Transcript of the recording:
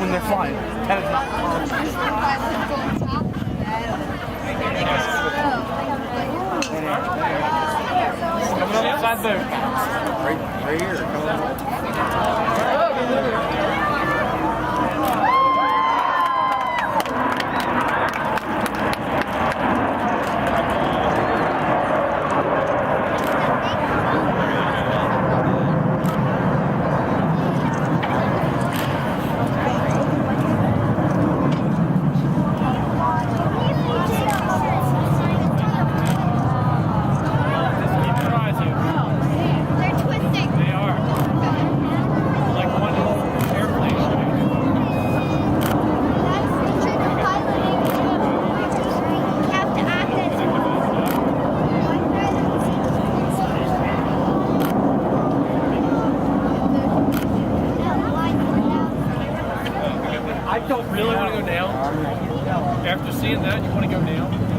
when they're flying. That is not coming up inside there. Right here. I don't really want to go down. After seeing that, you want to go down?